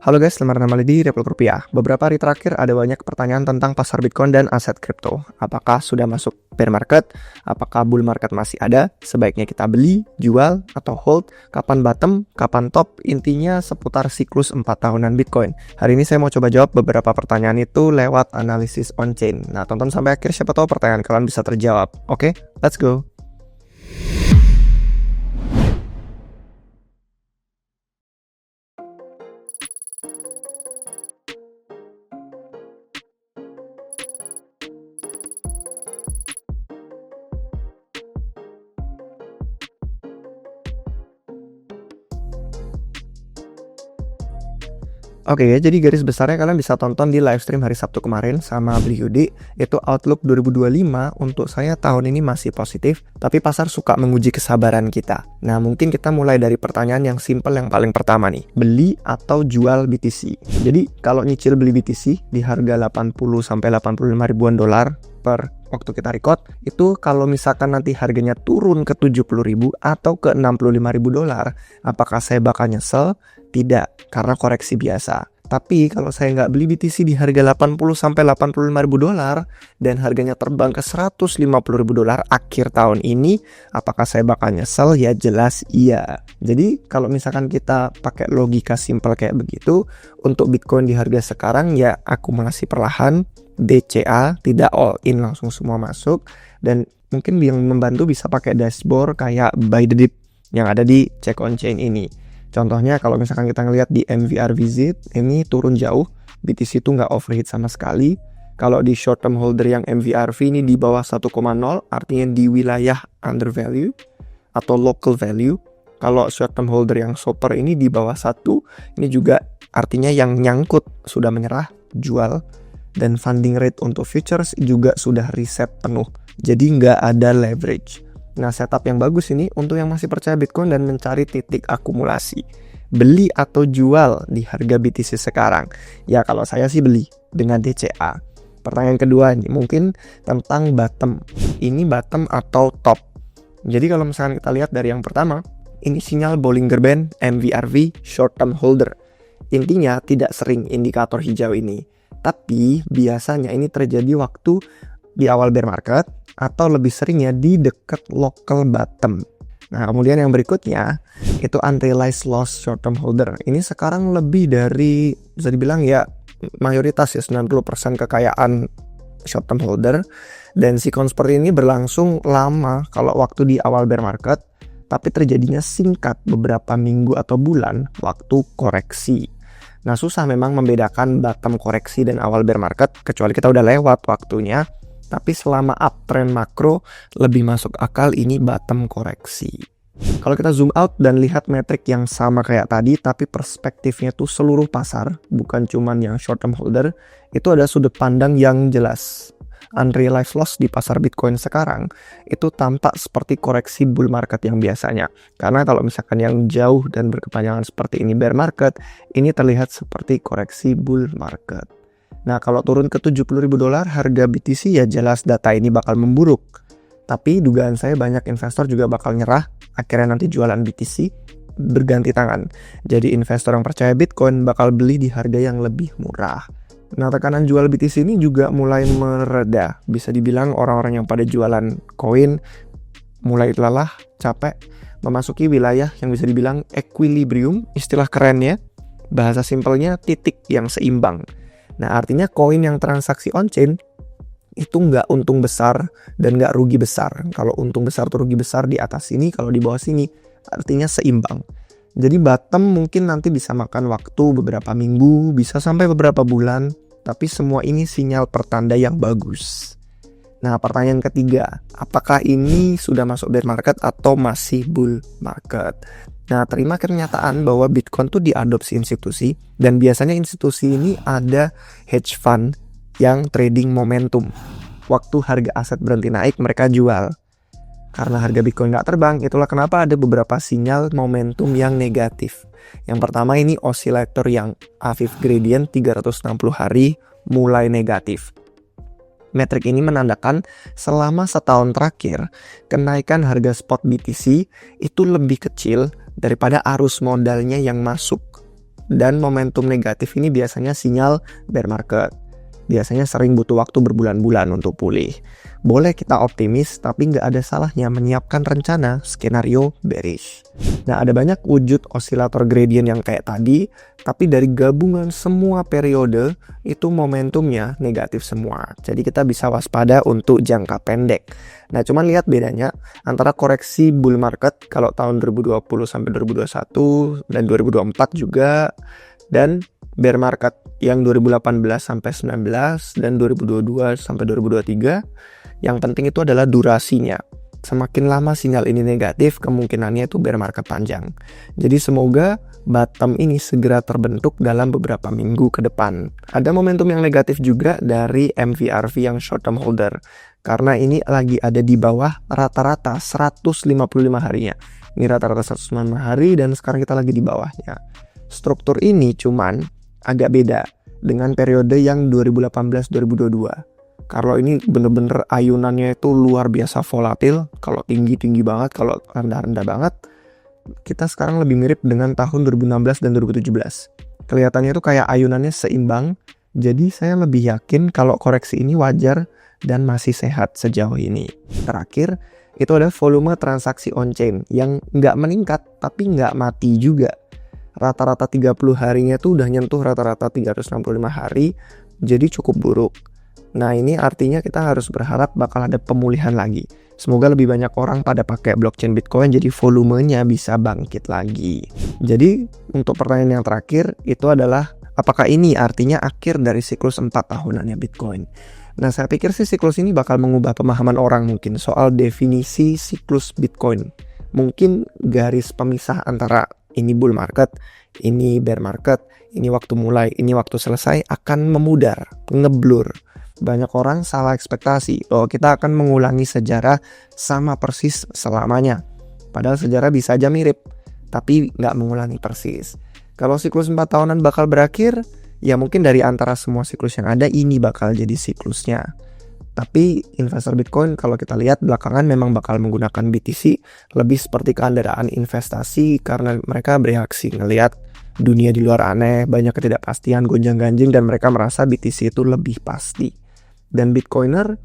Halo guys, selamat datang kembali di Replok Rupiah. Beberapa hari terakhir ada banyak pertanyaan tentang pasar Bitcoin dan aset kripto. Apakah sudah masuk bear market? Apakah bull market masih ada? Sebaiknya kita beli, jual, atau hold? Kapan bottom? Kapan top? Intinya seputar siklus 4 tahunan Bitcoin. Hari ini saya mau coba jawab beberapa pertanyaan itu lewat analisis on-chain. Nah, tonton sampai akhir, siapa tahu pertanyaan kalian bisa terjawab. Oke, let's go! Oke, jadi garis besarnya kalian bisa tonton di live stream hari Sabtu kemarin sama Bli Yudi. Itu Outlook 2025 untuk saya tahun ini masih positif, tapi pasar suka menguji kesabaran kita. Nah, mungkin kita mulai dari pertanyaan yang simple yang paling pertama nih. Beli atau jual BTC? Jadi, kalau nyicil beli BTC di harga 80-85 ribuan dolar per waktu kita record, itu kalau misalkan nanti harganya turun ke 70.000 atau ke 65.000 dolar, apakah saya bakal nyesel? Tidak, karena koreksi biasa. Tapi kalau saya nggak beli BTC di harga 80-85 ribu dolar dan harganya terbang ke 150 ribu dolar akhir tahun ini, apakah saya bakal nyesel? Ya jelas iya. Jadi kalau misalkan kita pakai logika simple kayak begitu, untuk Bitcoin di harga sekarang ya akumulasi perlahan, DCA, tidak all in langsung semua masuk, dan mungkin yang membantu bisa pakai dashboard kayak buy the dip yang ada di check on chain ini. Contohnya kalau misalkan kita ngelihat di MVR visit, ini turun jauh, BTC itu nggak overheat sama sekali. Kalau di short term holder yang MVRV ini di bawah 1,0, artinya di wilayah under value atau local value. Kalau short term holder yang SOPR ini di bawah 1, ini juga artinya yang nyangkut sudah menyerah, jual. Dan funding rate untuk futures juga sudah reset penuh, jadi nggak ada leverage. Nah, setup yang bagus ini untuk yang masih percaya Bitcoin dan mencari titik akumulasi. Beli atau jual di harga BTC sekarang? Ya, kalau saya sih beli dengan DCA. Pertanyaan kedua ini mungkin tentang bottom. Ini bottom atau top? Jadi kalau misalkan kita lihat dari yang pertama, ini sinyal Bollinger Band MVRV short term holder. Intinya tidak sering indikator hijau ini. Tapi biasanya ini terjadi waktu di awal bear market atau lebih seringnya di dekat local bottom. Nah, kemudian yang berikutnya itu unrealized loss short term holder. Ini sekarang lebih dari, bisa dibilang ya mayoritas ya 90% kekayaan short term holder, dan sikon seperti ini berlangsung lama kalau waktu di awal bear market, tapi terjadinya singkat beberapa minggu atau bulan waktu koreksi. Nah, susah memang membedakan bottom koreksi dan awal bear market, kecuali kita udah lewat waktunya. Tapi selama uptrend makro, lebih masuk akal ini bottom koreksi. Kalau kita zoom out dan lihat metrik yang sama kayak tadi, tapi perspektifnya tuh seluruh pasar, bukan cuman yang short term holder, itu ada sudut pandang yang jelas. Unrealized loss di pasar Bitcoin sekarang itu tampak seperti koreksi bull market yang biasanya. Karena kalau misalkan yang jauh dan berkepanjangan seperti ini bear market, ini terlihat seperti koreksi bull market. Nah, kalau turun ke 70.000 dolar harga BTC, ya jelas data ini bakal memburuk. Tapi dugaan saya banyak investor juga bakal nyerah, akhirnya nanti jualan BTC berganti tangan. Jadi investor yang percaya Bitcoin bakal beli di harga yang lebih murah. Nah, tekanan jual BTC ini juga mulai mereda. Bisa dibilang orang-orang yang pada jualan koin mulai lelah, capek, memasuki wilayah yang bisa dibilang equilibrium, istilah kerennya. Bahasa simpelnya titik yang seimbang. Nah, artinya koin yang transaksi on-chain itu nggak untung besar dan nggak rugi besar. Kalau untung besar atau rugi besar di atas sini, kalau di bawah sini, artinya seimbang. Jadi bottom mungkin nanti bisa makan waktu beberapa minggu, bisa sampai beberapa bulan, tapi semua ini sinyal pertanda yang bagus. Nah, pertanyaan ketiga, apakah ini sudah masuk bear market atau masih bull market? Nah, terima kenyataan bahwa Bitcoin tuh diadopsi institusi, dan biasanya institusi ini ada hedge fund yang trading momentum. Waktu harga aset berhenti naik, mereka jual. Karena harga Bitcoin nggak terbang, itulah kenapa ada beberapa sinyal momentum yang negatif. Yang pertama ini oscillator yang Aviv gradient 360 hari mulai negatif. Metrik ini menandakan selama setahun terakhir, kenaikan harga spot BTC itu lebih kecil daripada arus modalnya yang masuk. dan momentum negatif ini biasanya sinyal bear market. Biasanya sering butuh waktu berbulan-bulan untuk pulih. Boleh kita optimis, tapi nggak ada salahnya menyiapkan rencana skenario bearish. Nah, ada banyak wujud osilator gradient yang kayak tadi, tapi dari gabungan semua periode, itu momentumnya negatif semua. Jadi kita bisa waspada untuk jangka pendek. Nah, cuman lihat bedanya antara koreksi bull market kalau tahun 2020 sampai 2021 dan 2024 juga, dan bear market yang 2018 sampai 19 dan 2022 sampai 2023. Yang penting itu adalah durasinya. Semakin lama sinyal ini negatif, kemungkinannya itu bear market panjang. Jadi semoga bottom ini segera terbentuk dalam beberapa minggu ke depan. Ada momentum yang negatif juga dari MVRV yang short term holder. Karena ini lagi ada di bawah rata-rata 155 harinya. Ini rata-rata 155 hari dan sekarang kita lagi di bawahnya. Struktur ini cuman agak beda dengan periode yang 2018-2022. Kalau ini bener-bener ayunannya itu luar biasa volatil, kalau tinggi-tinggi banget, kalau rendah-rendah banget. Kita sekarang lebih mirip dengan tahun 2016 dan 2017. Kelihatannya itu kayak ayunannya seimbang, jadi saya lebih yakin kalau koreksi ini wajar dan masih sehat sejauh ini. Terakhir, itu ada volume transaksi on-chain yang nggak meningkat tapi nggak mati juga. Rata-rata 30 harinya tuh udah nyentuh rata-rata 365 hari, jadi cukup buruk. Nah, ini artinya kita harus berharap bakal ada pemulihan lagi. Semoga lebih banyak orang pada pakai blockchain Bitcoin, jadi volumenya bisa bangkit lagi. Jadi, untuk pertanyaan yang terakhir, itu adalah apakah ini artinya akhir dari siklus 4 tahunannya Bitcoin? Nah, saya pikir sih siklus ini bakal mengubah pemahaman orang mungkin soal definisi siklus Bitcoin. Mungkin garis pemisah antara ini bull market, ini bear market, ini waktu mulai, ini waktu selesai akan memudar, ngeblur. Banyak orang salah ekspektasi bahwa kita akan mengulangi sejarah sama persis selamanya. Padahal sejarah bisa aja mirip, tapi nggak mengulangi persis. Kalau siklus 4 tahunan bakal berakhir, ya mungkin dari antara semua siklus yang ada, ini bakal jadi siklusnya. Tapi investor Bitcoin kalau kita lihat belakangan memang bakal menggunakan BTC lebih seperti kendaraan investasi karena mereka bereaksi ngelihat dunia di luar aneh, banyak ketidakpastian, gonjang-ganjing, dan mereka merasa BTC itu lebih pasti. Dan Bitcoiner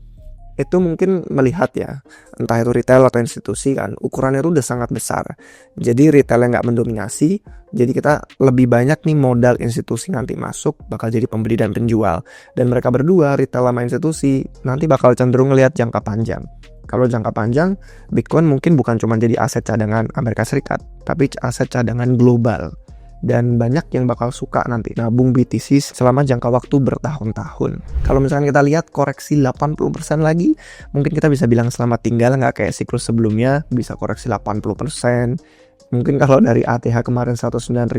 itu mungkin melihat ya, entah itu retail atau institusi kan, ukurannya itu udah sangat besar. Jadi retailnya nggak mendominasi, jadi kita lebih banyak nih modal institusi nanti masuk, bakal jadi pembeli dan penjual. Dan mereka berdua, retail sama institusi, nanti bakal cenderung ngelihat jangka panjang. Kalau jangka panjang, Bitcoin mungkin bukan cuma jadi aset cadangan Amerika Serikat, tapi aset cadangan global. Dan banyak yang bakal suka nanti nabung BTC selama jangka waktu bertahun-tahun. Kalau misalkan kita lihat koreksi 80% lagi, mungkin kita bisa bilang selamat tinggal, nggak kayak siklus sebelumnya, bisa koreksi 80%. Mungkin kalau dari ATH kemarin 109.000,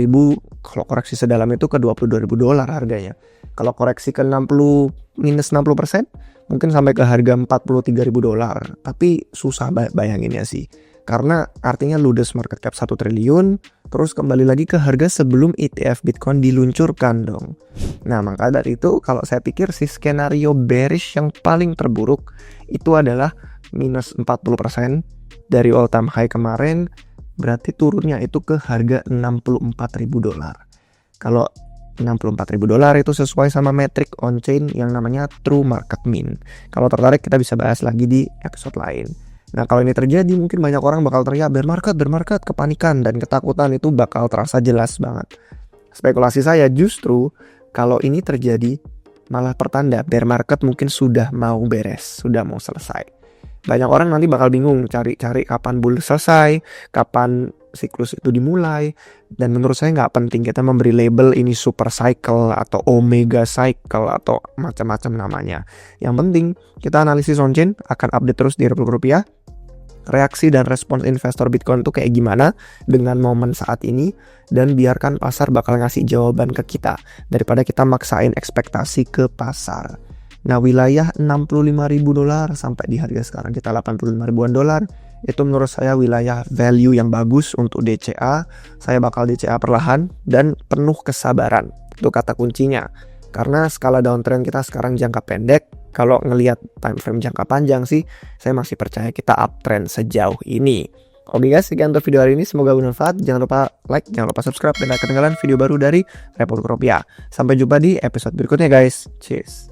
kalau koreksi sedalam itu ke $22.000 harganya. Kalau koreksi ke 60 minus 60%, mungkin sampai ke harga $43.000. Tapi susah bayanginnya sih. Karena artinya ludes market cap 1 triliun, terus kembali lagi ke harga sebelum ETF Bitcoin diluncurkan dong. Nah, maka dari itu kalau saya pikir si skenario bearish yang paling terburuk itu adalah minus 40% dari all time high kemarin, berarti turunnya itu ke harga $64.000. Kalau $64.000 itu sesuai sama metrik on-chain yang namanya True Market Mean. Kalau tertarik kita bisa bahas lagi di episode lain. Nah, kalau ini terjadi mungkin banyak orang bakal teriak bear market, kepanikan dan ketakutan itu bakal terasa jelas banget. Spekulasi saya justru kalau ini terjadi malah pertanda bear market mungkin sudah mau beres, sudah mau selesai. Banyak orang nanti bakal bingung cari kapan bull selesai, kapan siklus itu dimulai. Dan menurut saya nggak penting kita memberi label ini super cycle atau omega cycle atau macam-macam namanya. Yang penting kita analisis on-chain, akan update terus di Republik Rupiah. Reaksi dan respons investor Bitcoin itu kayak gimana dengan momen saat ini, dan biarkan pasar bakal ngasih jawaban ke kita daripada kita maksain ekspektasi ke pasar. Nah, wilayah $65.000 sampai di harga sekarang kita 85 ribuan dolar, itu menurut saya wilayah value yang bagus untuk DCA. Saya bakal DCA perlahan dan penuh kesabaran, itu kata kuncinya. Karena skala downtrend kita sekarang jangka pendek. Kalau ngelihat time frame jangka panjang sih, saya masih percaya kita uptrend sejauh ini. Oke guys, sekian untuk video hari ini, semoga bermanfaat. Jangan lupa like, jangan lupa subscribe, dan gak ketinggalan video baru dari Republik Rupiah. Sampai jumpa di episode berikutnya guys. Cheers.